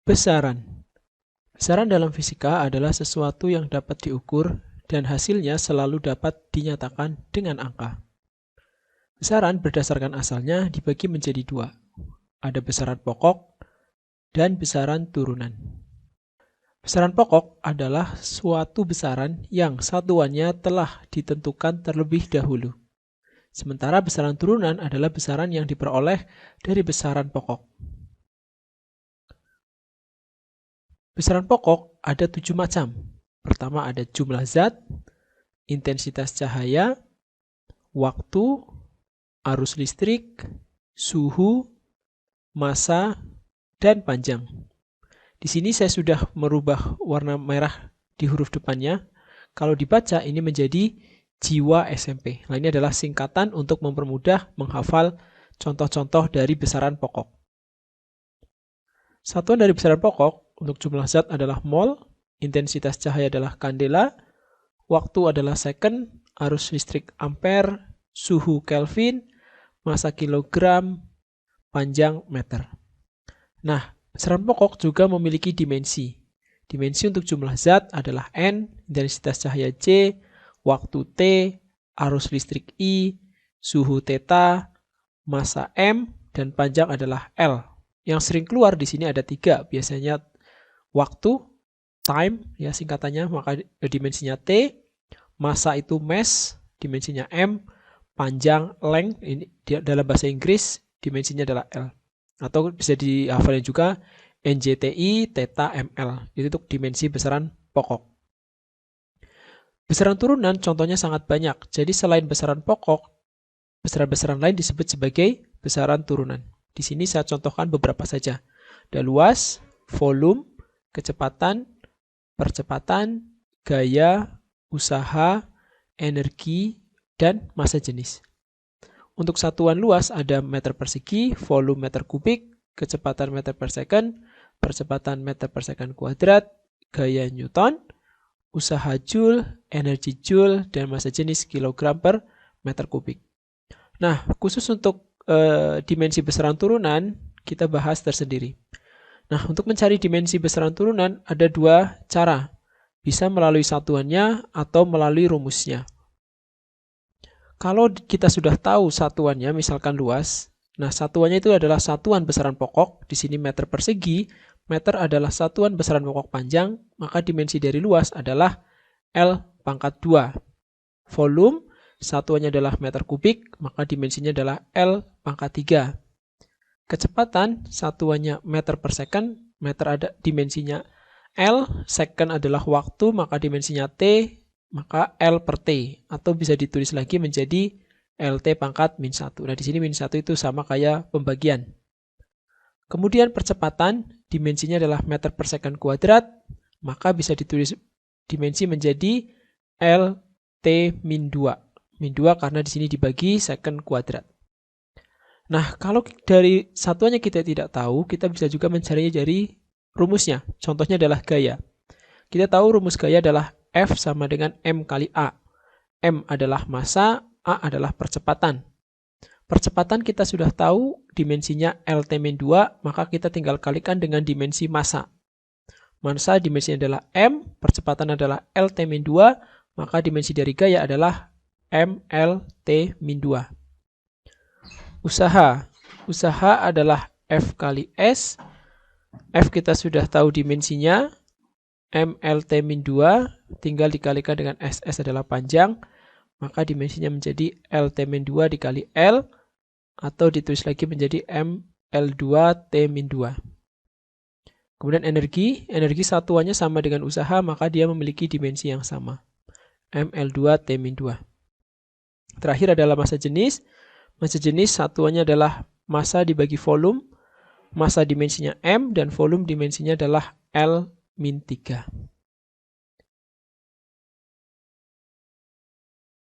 Besaran. Besaran dalam fisika adalah sesuatu yang dapat diukur dan hasilnya selalu dapat dinyatakan dengan angka. Besaran berdasarkan asalnya dibagi menjadi dua. Ada besaran pokok dan besaran turunan. Besaran pokok adalah suatu besaran yang satuannya telah ditentukan terlebih dahulu. Sementara besaran turunan adalah besaran yang diperoleh dari besaran pokok. Besaran pokok ada 7 macam. Pertama ada jumlah zat, intensitas cahaya, waktu, arus listrik, suhu, massa, dan panjang. Di sini saya sudah merubah warna merah di huruf depannya. Kalau dibaca ini menjadi jiwa SMP. Nah, ini adalah singkatan untuk mempermudah menghafal contoh-contoh dari besaran pokok. Satuan dari besaran pokok untuk jumlah zat adalah mol, intensitas cahaya adalah kandela, waktu adalah second, arus listrik ampere, suhu Kelvin, massa kilogram, panjang meter. Nah, besaran pokok juga memiliki dimensi. Dimensi untuk jumlah zat adalah N, intensitas cahaya C, waktu T, arus listrik I, suhu θ, massa M, dan panjang adalah L. Yang sering keluar di sini ada 3, biasanya waktu, time, ya singkatannya, maka dimensinya T, massa itu mass, dimensinya M, panjang length, ini dalam bahasa Inggris dimensinya adalah L. Atau bisa dihafalin juga NJTI, θ, ml. Itu untuk dimensi besaran pokok. Besaran turunan contohnya sangat banyak. Jadi selain besaran pokok, besaran-besaran lain disebut sebagai besaran turunan. Di sini saya contohkan beberapa saja. Ada luas, volume, kecepatan, percepatan, gaya, usaha, energi, dan massa jenis. Untuk satuan luas ada meter persegi, volume meter kubik, kecepatan meter per second, percepatan meter per second kuadrat, gaya Newton, usaha joule, energi joule, dan massa jenis kilogram per meter kubik. Nah, khusus untuk dimensi besaran turunan, kita bahas tersendiri. Nah, untuk mencari dimensi besaran turunan ada 2 cara. Bisa melalui satuannya atau melalui rumusnya. Kalau kita sudah tahu satuannya, misalkan luas, nah satuannya itu adalah satuan besaran pokok, di sini meter persegi, meter adalah satuan besaran pokok panjang, maka dimensi dari luas adalah L pangkat 2. Volume, satuannya adalah meter kubik, maka dimensinya adalah L pangkat 3. Kecepatan, satuannya meter per second, meter ada dimensinya L, second adalah waktu, maka dimensinya T, maka L per T, atau bisa ditulis lagi menjadi LT pangkat min 1. Nah, di sini min 1 itu sama kayak pembagian. Kemudian percepatan, dimensinya adalah meter per second kuadrat, maka bisa ditulis dimensi menjadi LT min 2. Min 2 karena di sini dibagi second kuadrat. Nah, kalau dari satuannya kita tidak tahu, kita bisa juga mencarinya dari rumusnya. Contohnya adalah gaya. Kita tahu rumus gaya adalah F sama dengan M kali A. M adalah massa, A adalah percepatan. Percepatan kita sudah tahu dimensinya LT-2, maka kita tinggal kalikan dengan dimensi massa. Massa dimensinya adalah M, percepatan adalah LT-2, maka dimensi dari gaya adalah MLT-2. Usaha. Usaha adalah F kali S. F kita sudah tahu dimensinya. MLT-2 tinggal dikalikan dengan SS adalah panjang. Maka dimensinya menjadi LT-2 dikali L. Atau ditulis lagi menjadi ML2T-2. Kemudian energi. Energi satuannya sama dengan usaha, maka dia memiliki dimensi yang sama. ML2T-2. Terakhir adalah massa jenis. Massa jenis satuannya adalah massa dibagi volume, massa dimensinya M, dan volume dimensinya adalah L-3.